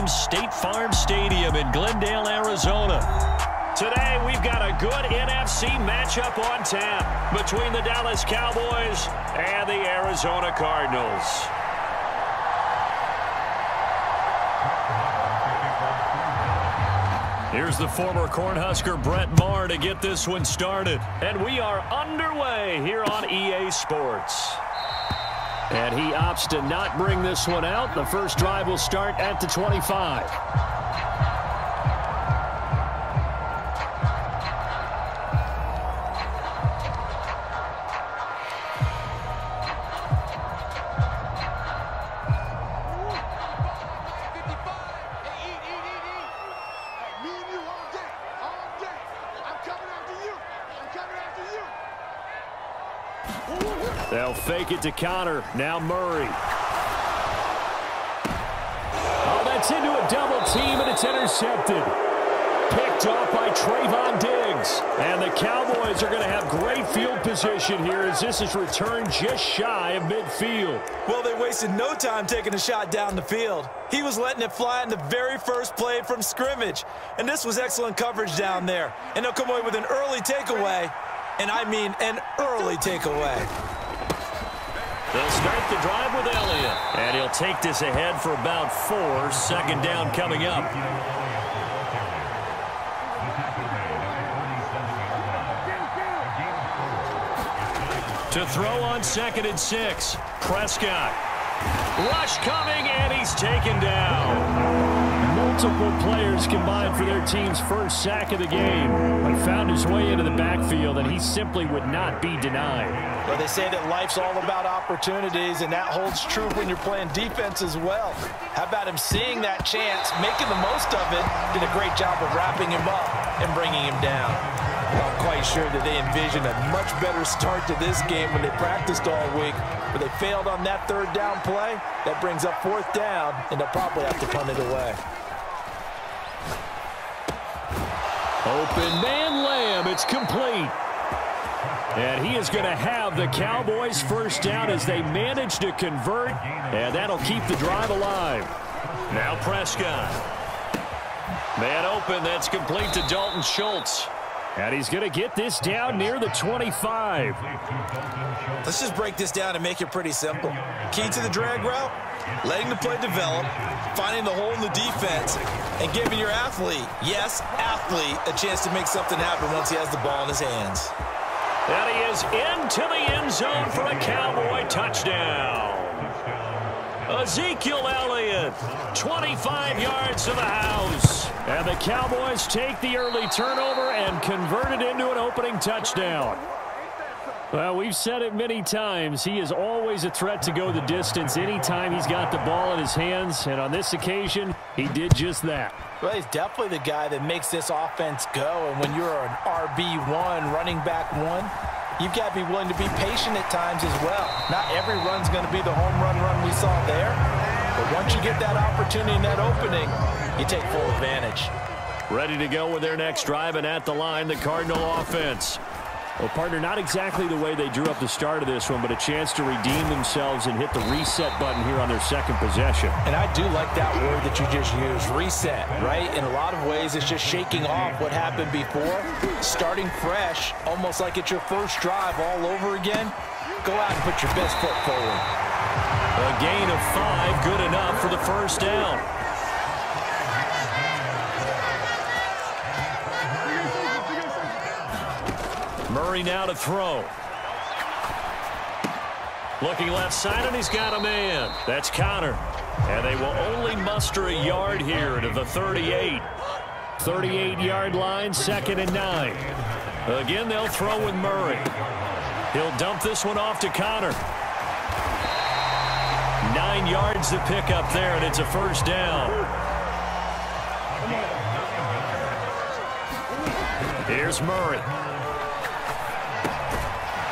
James State Farm Stadium in Glendale, Arizona. Today, we've got a good NFC matchup on tap between the Dallas Cowboys and the Arizona Cardinals. Here's the former Cornhusker Brett Maher to get this one started. And we are underway here on EA Sports. And he opts to not bring this one out. The first drive will start at the 25. They'll fake it to Connor. Now Murray. Oh, that's into a double team, and it's intercepted. Picked off by Trayvon Diggs. And the Cowboys are going to have great field position here as this is returned just shy of midfield. Well, they wasted no time taking a shot down the field. He was letting it fly in the very first play from scrimmage. And this was excellent coverage down there. And they'll come away with an early takeaway. And I mean an early takeaway. They'll start the drive with Elliott. And he'll take this ahead for about 4. Second down coming up. To throw on 2nd and 6. Prescott. Rush coming, and he's taken down. Multiple players combined for their team's first sack of the game. But found his way into the backfield, and he simply would not be denied. Well, they say that life's all about opportunities, and that holds true when you're playing defense as well. How about him seeing that chance, making the most of it, did a great job of wrapping him up and bringing him down. I'm quite sure that they envisioned a much better start to this game when they practiced all week, but they failed on that 3rd down play. That brings up 4th down, and they'll probably have to punt it away. Open man Lamb, it's complete. And he is going to have the Cowboys first down as they manage to convert, and that'll keep the drive alive. Now Prescott. Man open, that's complete to Dalton Schultz. And he's going to get this down near the 25. Let's just break this down and make it pretty simple. Key to the drag route, letting the play develop, finding the hole in the defense, and giving your athlete, yes, athlete, a chance to make something happen once he has the ball in his hands. And he is into the end zone for a Cowboy touchdown. Ezekiel Elliott, 25 yards to the house. And the Cowboys take the early turnover and convert it into an opening touchdown. Well, we've said it many times. He is always a threat to go the distance anytime he's got the ball in his hands. And on this occasion, he did just that. Well, he's definitely the guy that makes this offense go. And when you're an RB1, running back 1, you've got to be willing to be patient at times as well. Not every run's going to be the home run we saw there. But once you get that opportunity and that opening, you take full advantage. Ready to go with their next drive, and at the line, the Cardinal offense. Well, partner, not exactly the way they drew up the start of this one, but a chance to redeem themselves and hit the reset button here on their second possession. And I do like that word that you just used, reset, right? In a lot of ways, it's just shaking off what happened before, starting fresh, almost like it's your first drive all over again. Go out and put your best foot forward. A gain of 5, good enough for the first down. Murray now to throw. Looking left side, and he's got a man. That's Connor. And they will only muster a yard here to the 38. 38-yard line, 2nd and 9. Again, they'll throw with Murray. He'll dump this one off to Connor. 9 yards to pick up there, and it's a first down. Here's Murray.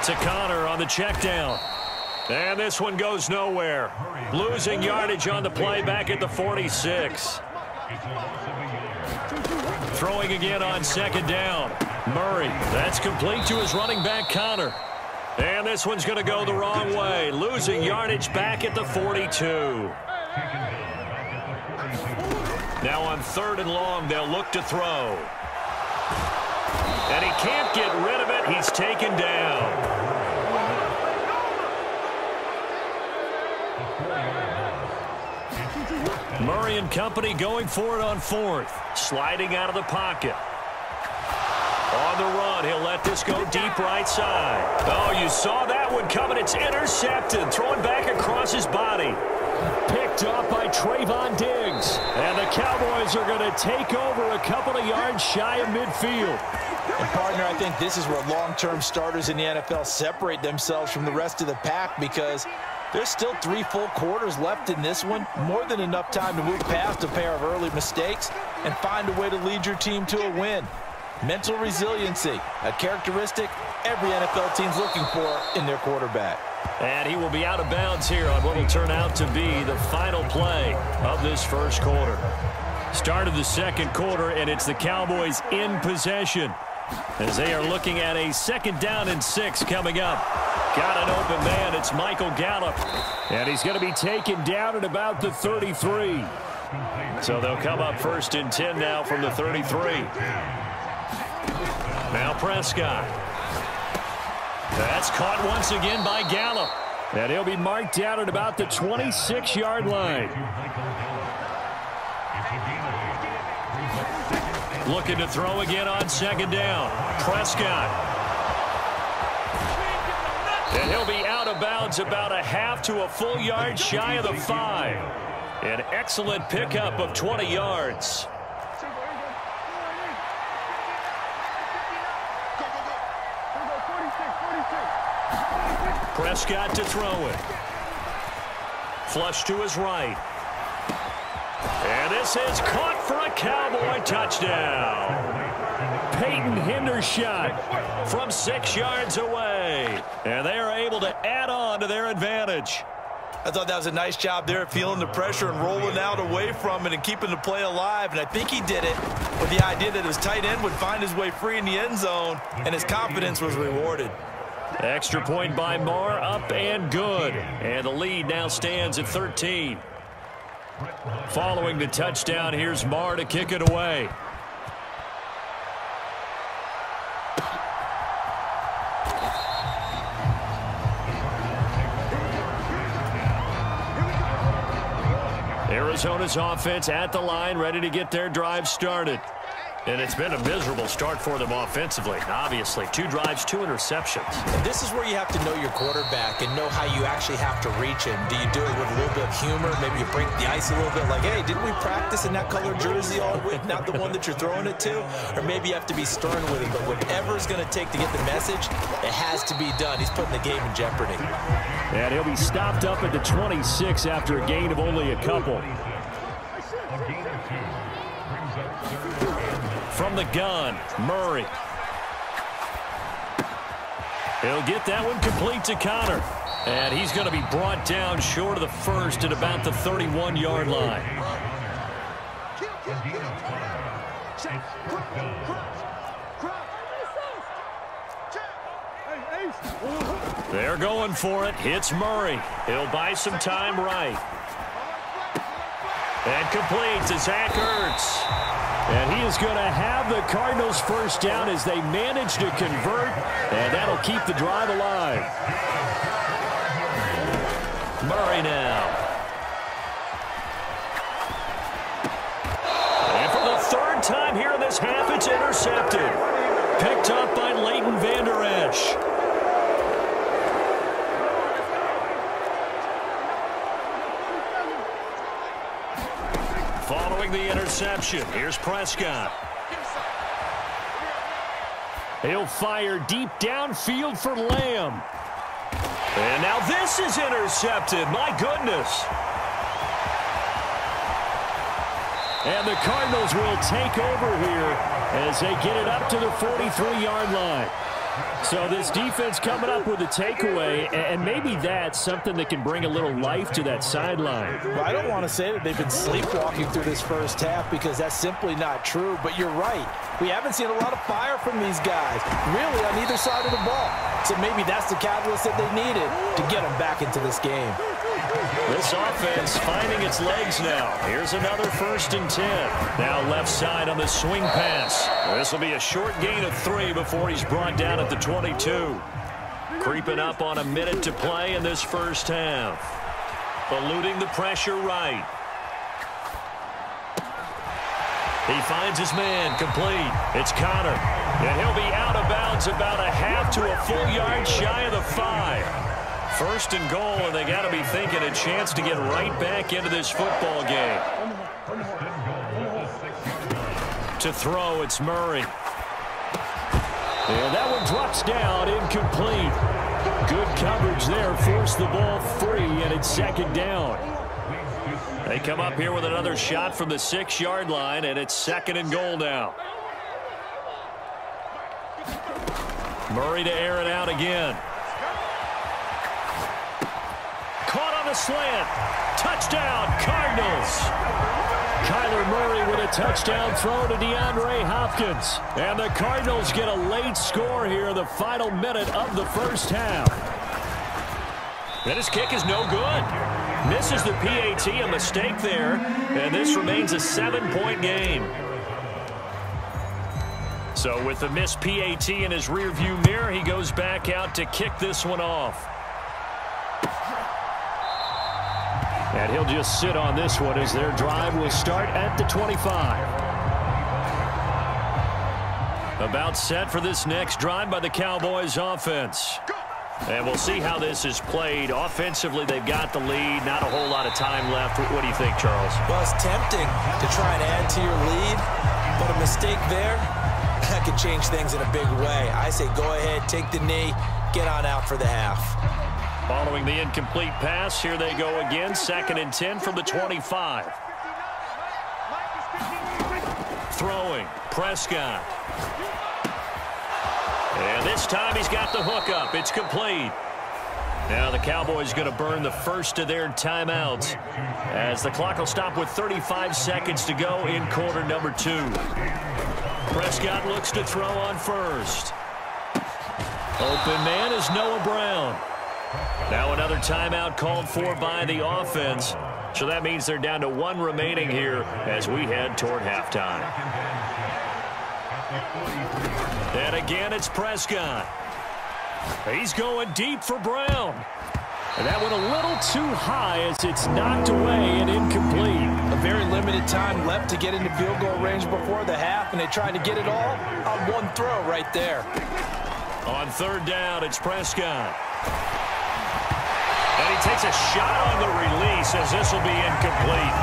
To Connor on the check down. And this one goes nowhere. Losing yardage on the play back at the 46. Throwing again on 2nd down. Murray, that's complete to his running back, Connor. And this one's going to go the wrong way. Losing yardage back at the 42. Now on 3rd and long, they'll look to throw. And he can't get rid of it. He's taken down. Murray and company going for it on 4th. Sliding out of the pocket. On the run, he'll let this go deep right side. Oh, you saw that one coming. It's intercepted. Throwing back across his body. Picked off by Trayvon Diggs. And the Cowboys are going to take over a couple of yards shy of midfield. And partner, I think this is where long-term starters in the NFL separate themselves from the rest of the pack, because there's still 3 full quarters left in this one. More than enough time to move past a pair of early mistakes and find a way to lead your team to a win. Mental resiliency, a characteristic every NFL team's looking for in their quarterback. And he will be out of bounds here on what will turn out to be the final play of this first quarter. Start of the second quarter, and it's the Cowboys in possession as they are looking at a 2nd down and 6 coming up. Got an open man. It's Michael Gallup. And he's going to be taken down at about the 33. So they'll come up 1st and 10 now from the 33. Now Prescott. That's caught once again by Gallup. And he'll be marked down at about the 26-yard line. Looking to throw again on 2nd down. Prescott. And he'll be out of bounds about a half to a full yard shy of the 5. An excellent pickup of 20 yards. Prescott to throw it. Flush to his right. And this is caught for a Cowboy touchdown. Peyton Hendershot from 6 yards away. And they are able to add on to their advantage. I thought that was a nice job there, feeling the pressure and rolling out away from it and keeping the play alive. And I think he did it with the idea that his tight end would find his way free in the end zone, and his confidence was rewarded. Extra point by Marr, up and good. And the lead now stands at 13. Following the touchdown, here's Marr to kick it away. Arizona's offense at the line, ready to get their drive started. And it's been a miserable start for them offensively. Obviously, 2 drives, 2 interceptions. And this is where you have to know your quarterback and know how you actually have to reach him. Do you do it with a little bit of humor? Maybe you break the ice a little bit, like, hey, didn't we practice in that color jersey all week, not the one that you're throwing it to? Or maybe you have to be stern with him. But whatever it's going to take to get the message, it has to be done. He's putting the game in jeopardy. And he'll be stopped up at the 26 after a gain of only a couple. From the gun, Murray. He'll get that one complete to Connor. And he's going to be brought down short of the first at about the 31-yard line. They're going for it. Hits Murray. He'll buy some time right. And complete to Zach Ertz. And he is going to have the Cardinals first down as they manage to convert. And that'll keep the drive alive. Murray now. And for the 3rd time here in this half, it's intercepted. Picked up by Leighton Vander Esch. Following the interception, here's Prescott. He'll fire deep downfield for Lamb. And now this is intercepted. My goodness. And the Cardinals will take over here as they get it up to the 43-yard line. So this defense coming up with a takeaway, and maybe that's something that can bring a little life to that sideline. Well, I don't want to say that they've been sleepwalking through this first half, because that's simply not true. But you're right. We haven't seen a lot of fire from these guys, really, on either side of the ball. So maybe that's the catalyst that they needed to get them back into this game. This offense finding its legs now. Here's another 1st and 10. Now left side on the swing pass. This will be a short gain of 3 before he's brought down at the 22. Creeping up on a minute to play in this first half. Eluding the pressure right. He finds his man complete. It's Connor. And he'll be out of bounds about a half to a full yard shy of the 5. 1st and goal, and they got to be thinking a chance to get right back into this football game. To throw, it's Murray. And that one drops down, incomplete. Good coverage there, forced the ball free, and it's 2nd down. They come up here with another shot from the 6-yard line, and it's 2nd and goal now. Murray to air it out again. Caught on the slant. Touchdown, Cardinals. Kyler Murray with a touchdown throw to DeAndre Hopkins. And the Cardinals get a late score here in the final minute of the first half. And his kick is no good. Misses the PAT, a mistake there. And this remains a 7-point game. So with the missed PAT in his rearview mirror, he goes back out to kick this one off. And he'll just sit on this one as their drive will start at the 25. About set for this next drive by the Cowboys offense. And we'll see how this is played. Offensively, they've got the lead. Not a whole lot of time left. What do you think, Charles? Well, it's tempting to try and add to your lead, but a mistake there, that could change things in a big way. I say go ahead, take the knee, get on out for the half. Following the incomplete pass, here they go again. 2nd and 10 from the 25. Throwing, Prescott. And this time he's got the hook up. It's complete. Now the Cowboys going to burn the first of their timeouts as the clock will stop with 35 seconds to go in quarter number 2. Prescott looks to throw on first. Open man is Noah Brown. Now another timeout called for by the offense. So that means they're down to 1 remaining here as we head toward halftime. And again, it's Prescott. He's going deep for Brown. And that one a little too high as it's knocked away and incomplete. A very limited time left to get into field goal range before the half, and they tried to get it all on one throw right there. On 3rd down, it's Prescott. And he takes a shot on the release as this will be incomplete.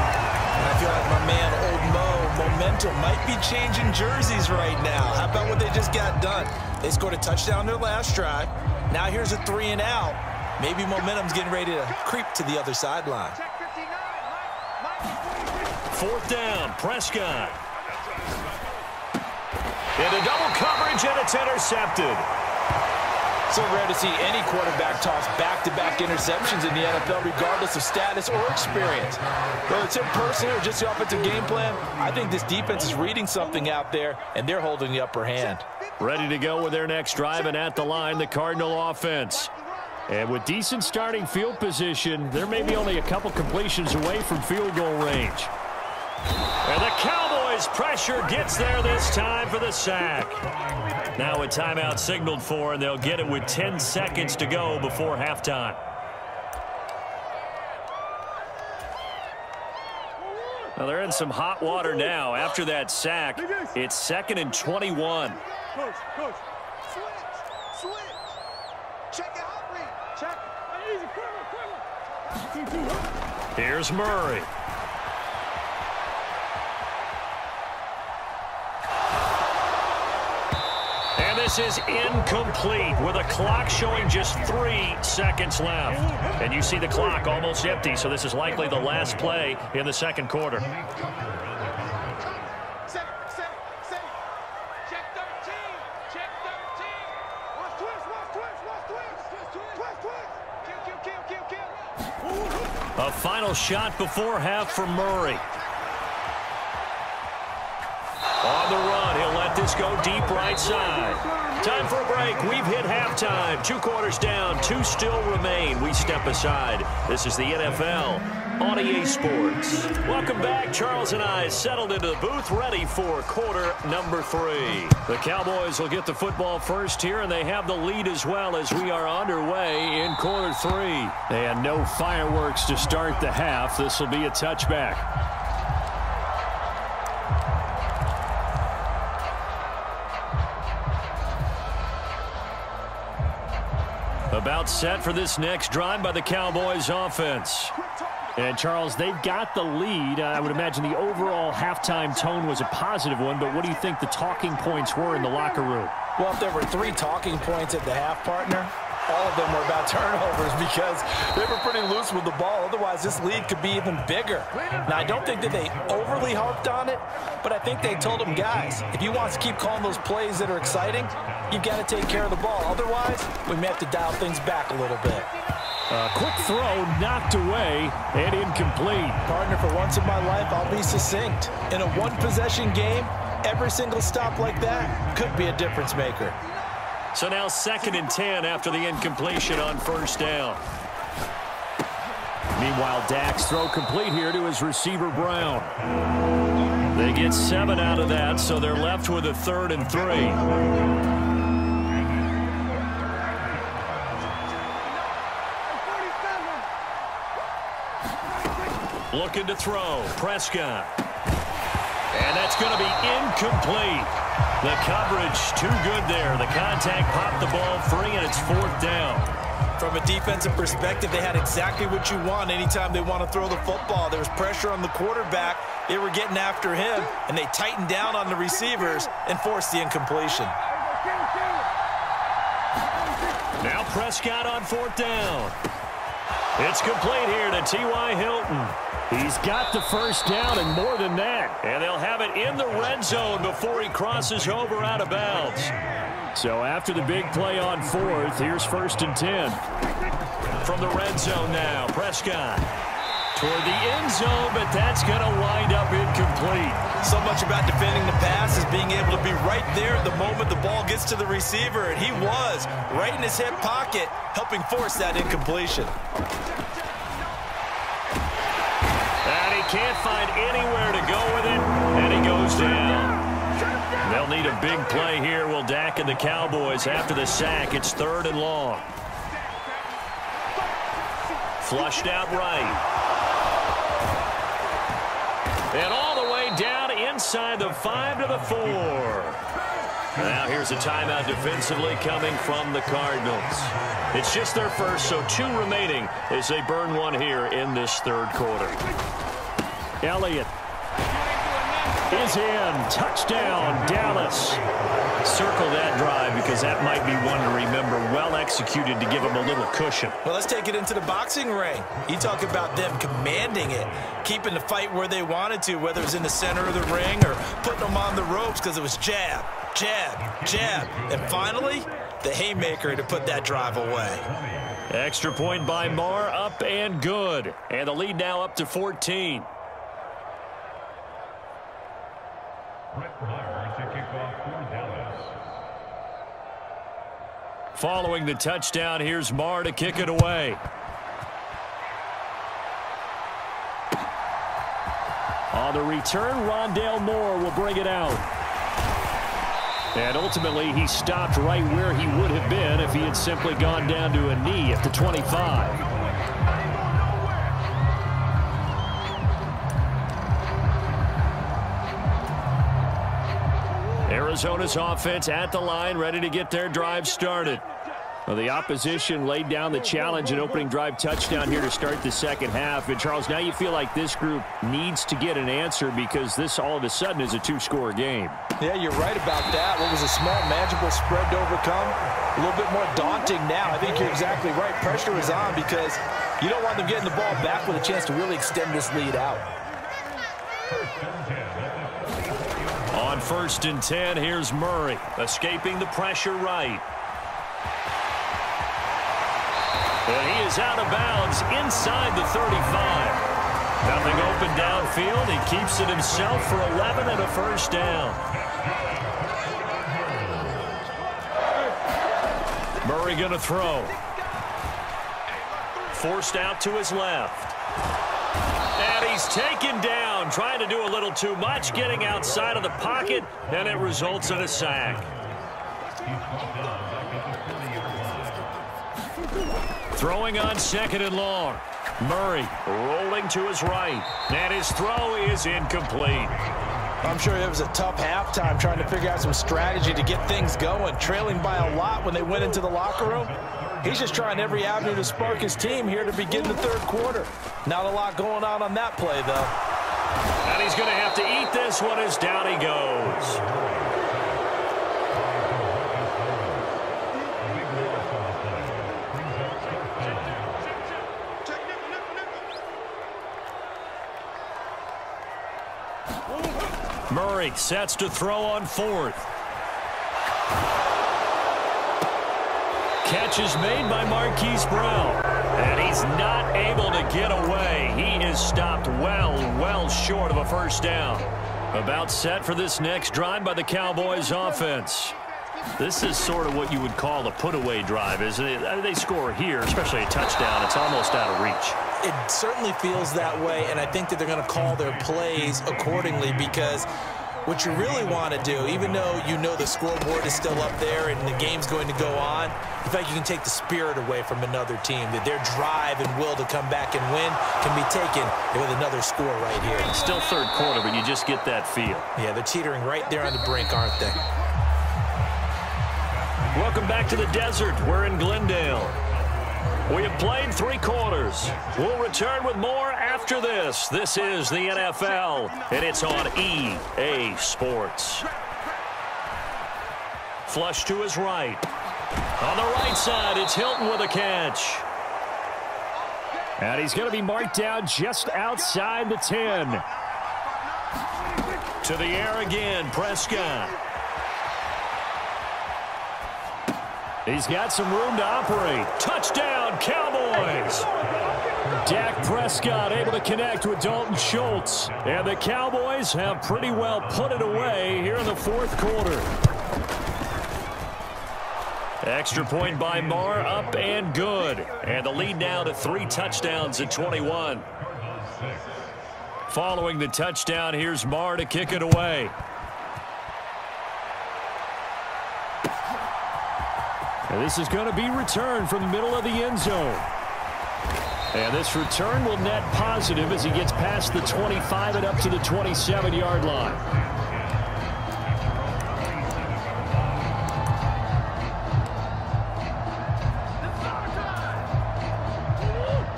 And I feel like my man, Old Mo, momentum might be changing jerseys right now. How about what they just got done? They scored a touchdown their last drive. Now here's a 3 and out. Maybe momentum's getting ready to creep to the other sideline. 4th down, Prescott. Into double coverage, and it's intercepted. So rare to see any quarterback toss back-to-back interceptions in the NFL, regardless of status or experience. Whether it's him personally or just the offensive game plan, I think this defense is reading something out there, and they're holding the upper hand. Ready to go with their next drive, and at the line, the Cardinal offense. And with decent starting field position, they're maybe only a couple completions away from field goal range. And the Cowboys pressure gets there this time for the sack. Now a timeout signaled for, and they'll get it with 10 seconds to go before halftime. Well, they're in some hot water now. After that sack, it's 2nd and 21. Coach, switch. Check it out, read. Check. Easy, quiver. Here's Murray. And this is incomplete with a clock showing just 3 seconds left. And you see the clock almost empty, so this is likely the last play in the second quarter. A final shot before half for Murray. On the run, he'll let this this go deep right side. Time for a break. We've hit halftime. 2 quarters down. 2 still remain. We step aside. This is the NFL on EA Sports. Welcome back. Charles and I settled into the booth, ready for quarter number 3. The Cowboys will get the football first here, and they have the lead as well as we are underway in quarter 3. And no fireworks to start the half. This will be a touchback. About set for this next drive by the Cowboys offense. And, Charles, they've got the lead. I would imagine the overall halftime tone was a positive one, but what do you think the talking points were in the locker room? Well, if there were 3 talking points at the half, partner, all of them were about turnovers because they were pretty loose with the ball. Otherwise, this lead could be even bigger. Now, I don't think that they overly harped on it, but I think they told them, guys, if you want to keep calling those plays that are exciting, you've got to take care of the ball. Otherwise, we may have to dial things back a little bit. Quick throw knocked away and incomplete. Partner, for once in my life, I'll be succinct. In a one-possession game, every single stop like that could be a difference maker. So now 2nd and 10 after the incompletion on first down. Meanwhile, Dak's throw complete here to his receiver, Brown. They get 7 out of that, so they're left with a 3rd and 3. Looking to throw. Prescott. And that's going to be incomplete. The coverage too good there. The contact popped the ball free, and it's 4th down. From a defensive perspective, they had exactly what you want anytime they want to throw the football. There was pressure on the quarterback. They were getting after him, and they tightened down on the receivers and forced the incompletion. Now Prescott on 4th down. It's complete here to T.Y. Hilton. He's got the first down and more than that. And they'll have it in the red zone before he crosses over out of bounds. So after the big play on 4th, here's 1st and 10. From the red zone now, Prescott. Toward the end zone, but that's going to wind up incomplete. So much about defending the pass is being able to be right there the moment the ball gets to the receiver. And he was right in his hip pocket, helping force that incompletion. Can't find anywhere to go with it, and he goes down. They'll need a big play here, will Dak and the Cowboys. After the sack, it's 3rd and long. Flushed out right. And all the way down inside the 5 to the 4. Now here's a timeout defensively coming from the Cardinals. It's just their first, so 2 remaining as they burn 1 here in this 3rd quarter. Elliott is in. Touchdown, Dallas. Circle that drive because that might be one to remember. Well executed to give them a little cushion. Well, let's take it into the boxing ring. You talk about them commanding it, keeping the fight where they wanted to, whether it's in the center of the ring or putting them on the ropes because it was jab, jab, jab. And finally, the haymaker to put that drive away. Extra point by Marr, up and good. And the lead now up to 14. Following the touchdown, here's Marr to kick it away. On the return, Rondale Moore will bring it out. And ultimately, he stopped right where he would have been if he had simply gone down to a knee at the 25. Arizona's offense at the line, ready to get their drive started. Well, the opposition laid down the challenge and opening drive touchdown here to start the second half. And, Charles, now you feel like this group needs to get an answer because this all of a sudden is a 2-score game. Yeah, you're right about that. What was a small, manageable spread to overcome? A little bit more daunting now. I think you're exactly right. Pressure is on because you don't want them getting the ball back with a chance to really extend this lead out. On 1st and 10, here's Murray, escaping the pressure right. And he is out of bounds inside the 35. Nothing open downfield. He keeps it himself for 11 and a first down. Murray going to throw. Forced out to his left. And he's taken down, trying to do a little too much, getting outside of the pocket, and it results in a sack. Throwing on 2nd and long. Murray rolling to his right, and his throw is incomplete. I'm sure it was a tough halftime trying to figure out some strategy to get things going, trailing by a lot when they went into the locker room. He's just trying every avenue to spark his team here to begin the 3rd quarter. Not a lot going on that play, though. And he's going to have to eat this one as down he goes. Murray sets to throw on 4th. Catch is made by Marquise Brown. And he's not able to get away. He is stopped well short of a first down. About set for this next drive by the Cowboys offense. This is sort of what you would call a put-away drive, isn't it? They score here, especially a touchdown. It's almost out of reach. It certainly feels that way, and I think that they're going to call their plays accordingly because what you really want to do, even though you know the scoreboard is still up there and the game's going to go on, in fact, you can take the spirit away from another team, that their drive and will to come back and win can be taken with another score right here. It's still 3rd quarter, but you just get that feel. Yeah, they're teetering right there on the brink, aren't they? Welcome back to the desert. We're in Glendale. We have played 3 quarters. We'll return with more after this. This is the NFL, and it's on EA Sports. Flush to his right. On the right side, it's Hilton with a catch. And he's going to be marked down just outside the 10. To the air again, Prescott. He's got some room to operate. Touchdown, Cowboys! Dak Prescott able to connect with Dalton Schultz. And the Cowboys have pretty well put it away here in the 4th quarter. Extra point by Marr, up and good. And the lead now to 3 touchdowns at 21. Following the touchdown, here's Marr to kick it away. And this is going to be returned from the middle of the end zone. And this return will net positive as he gets past the 25 and up to the 27-yard line.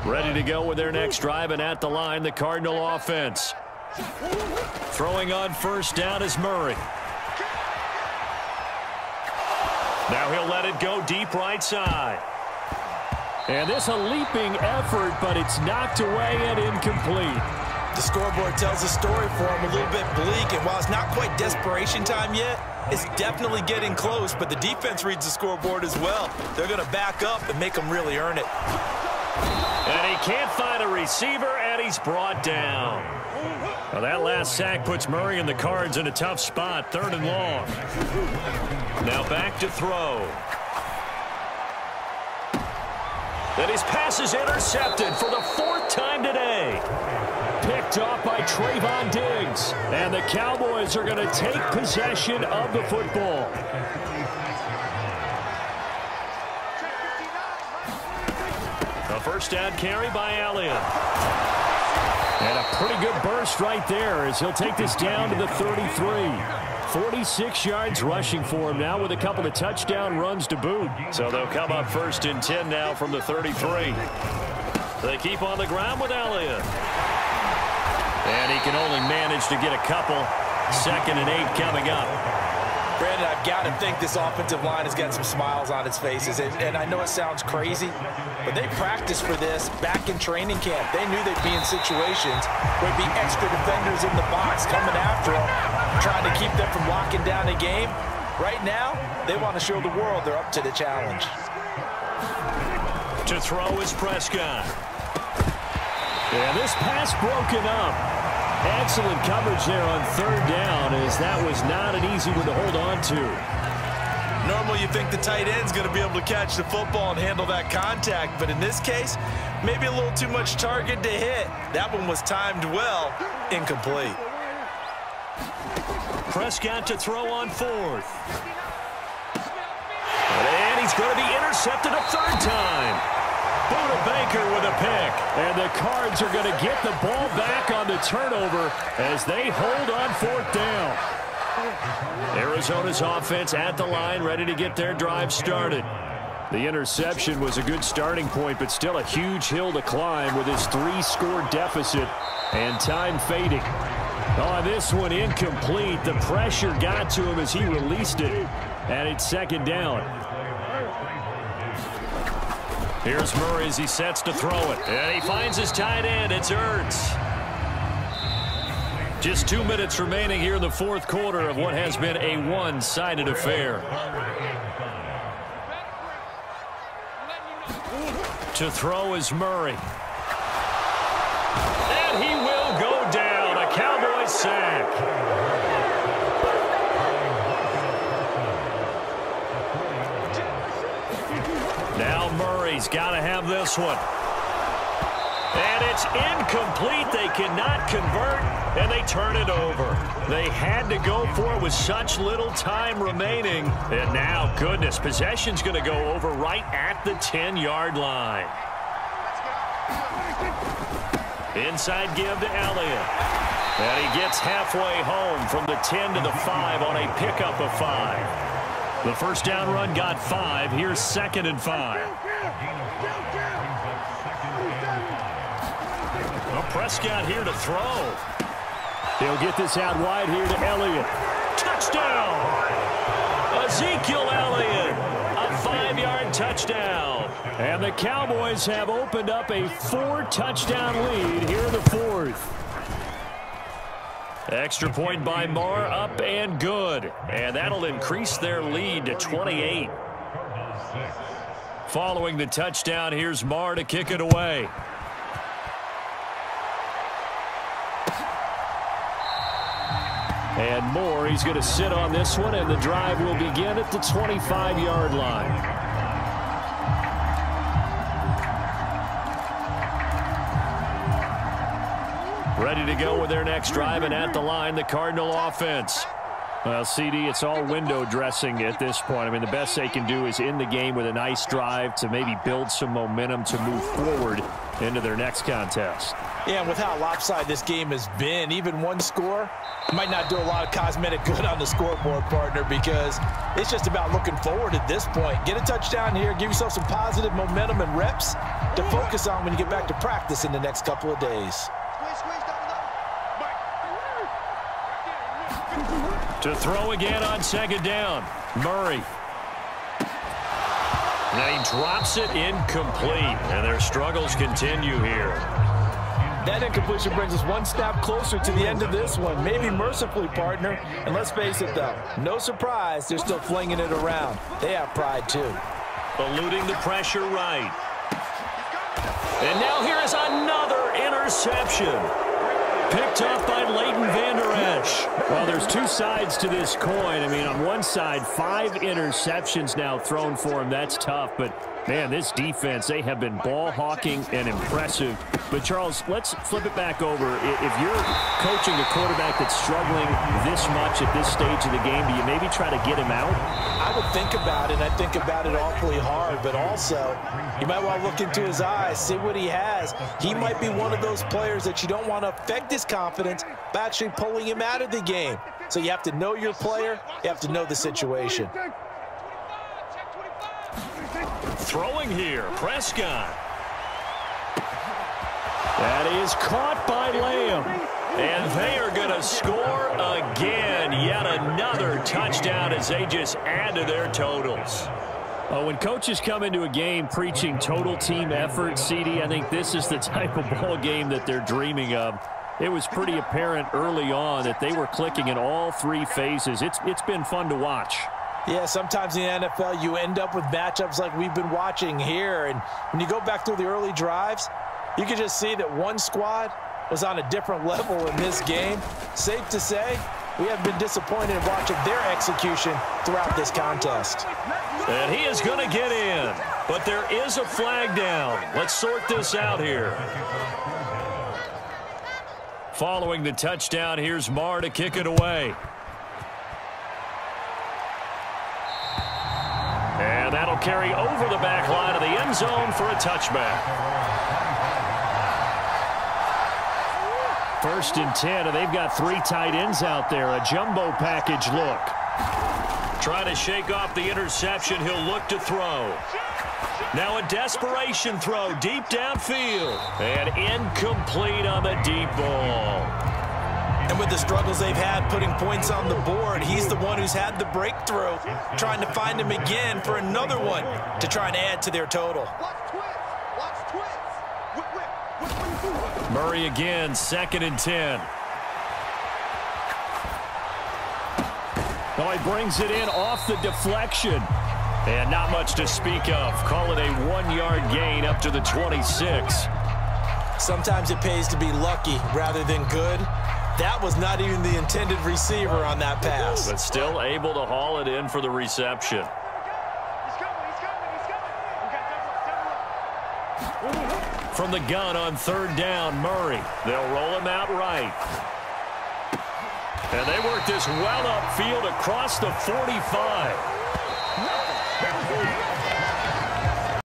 Ready to go with their next drive, and at the line, the Cardinal offense. Throwing on 1st down is Murray. Now he'll let it go deep right side. And this a leaping effort, but it's knocked away and incomplete. The scoreboard tells a story for him, a little bit bleak, and while it's not quite desperation time yet, it's definitely getting close, but the defense reads the scoreboard as well. They're going to back up and make them really earn it. And he can't find a receiver, and he's brought down. Well, that last sack puts Murray and the Cards in a tough spot, 3rd and long. Now back to throw. And his pass is intercepted for the 4th time today. Picked off by Trayvon Diggs. And the Cowboys are going to take possession of the football. A 1st down carry by Elliott. And a pretty good burst right there as he'll take this down to the 33. 46 yards rushing for him now with a couple of touchdown runs to boot. So they'll come up 1st and 10 now from the 33. They keep on the ground with Elliott. And he can only manage to get a couple. 2nd and 8 coming up. Brandon, I've got to think this offensive line has got some smiles on its faces. And I know it sounds crazy, but they practiced for this back in training camp. They knew they'd be in situations where there'd be extra defenders in the box coming after them, trying to keep them from locking down a game. Right now, they want to show the world they're up to the challenge. To throw is Prescott. And this pass broken up. Excellent coverage there on 3rd down, as that was not an easy one to hold on to. Normally you think the tight end's going to be able to catch the football and handle that contact, but in this case, maybe a little too much target to hit. That one was timed well, incomplete. Prescott to throw on fourth. And he's going to be intercepted a third time. Buda Baker with a pick. And the Cards are going to get the ball back on the turnover as they hold on fourth down. Arizona's offense at the line, ready to get their drive started. The interception was a good starting point, but still a huge hill to climb with his 3-score deficit and time fading. On this one, incomplete. The pressure got to him as he released it, and it's second down. Here's Murray as he sets to throw it, and he finds his tight end. It's Ertz. Just 2 minutes remaining here in the fourth quarter of what has been a one-sided affair. To throw is Murray. And he will go down. A Cowboys sack. Now Murray's got to have this one. And it's incomplete. They cannot convert, and they turn it over. They had to go for it with such little time remaining. And now, goodness, possession's going to go over right at the 10-yard line. Inside give to Elliott. And he gets halfway home from the 10 to the 5 on a pickup of 5. The first down run got 5. Here's 2nd and 5. Prescott here to throw. He'll get this out wide here to Elliott. Touchdown! Ezekiel Elliott, a 5-yard touchdown. And the Cowboys have opened up a 4-touchdown lead here in the fourth. Extra point by Marr, up and good. And that'll increase their lead to 28. Following the touchdown, here's Marr to kick it away. And Moore, he's going to sit on this one, and the drive will begin at the 25-yard line. Ready to go with their next drive, and at the line, the Cardinal offense. Well, CD, it's all window dressing at this point. I mean, the best they can do is in the game with a nice drive to maybe build some momentum to move forward into their next contest. Yeah, and with how lopsided this game has been, even one score might not do a lot of cosmetic good on the scoreboard, partner, because it's just about looking forward at this point. Get a touchdown here, give yourself some positive momentum and reps to focus on when you get back to practice in the next couple of days. To throw again on second down, Murray. Now he drops it incomplete, and their struggles continue here. That incompletion brings us one step closer to the end of this one. Maybe mercifully, partner. And let's face it, though, no surprise, they're still flinging it around. They have pride, too. Eluding the pressure right. And now here is another interception. Picked up by Leighton Vander Esch. Well, there's two sides to this coin. I mean, on one side, 5 interceptions now thrown for him. That's tough. But, man, this defense, they have been ball hawking and impressive. But, Charles, let's flip it back over. If you're coaching a quarterback that's struggling this much at this stage of the game, do you maybe try to get him out? I would think about it. I think about it awfully hard. But also, you might want to look into his eyes, see what he has. He might be one of those players that you don't want to affect his confidence by actually pulling him out of the game. So you have to know your player. You have to know the situation. Throwing here, Prescott. That is caught by Lamb. And they are going to score again. Yet another touchdown as they just add to their totals. When coaches come into a game preaching total team effort, CD, I think this is the type of ball game that they're dreaming of. It was pretty apparent early on that they were clicking in all 3 phases. It's been fun to watch. Yeah, sometimes in the NFL you end up with matchups like we've been watching here. And when you go back through the early drives, you can just see that one squad was on a different level in this game. Safe to say, we have been disappointed in watching their execution throughout this contest. And he is going to get in, but there is a flag down. Let's sort this out here. Following the touchdown, here's Marr to kick it away. And that'll carry over the back line of the end zone for a touchback. 1st and 10, and they've got 3 tight ends out there. A jumbo package look. Trying to shake off the interception. He'll look to throw. Now a desperation throw deep downfield. And incomplete on the deep ball. And with the struggles they've had putting points on the board, he's the one who's had the breakthrough, trying to find him again for another one to try and add to their total. Murray again, 2nd and 10. Oh, he brings it in off the deflection. And not much to speak of. Call it a 1-yard gain up to the 26. Sometimes it pays to be lucky rather than good. That was not even the intended receiver on that pass. But still able to haul it in for the reception. From the gun on 3rd down, Murray. They'll roll him out right. And they work this well upfield across the 45.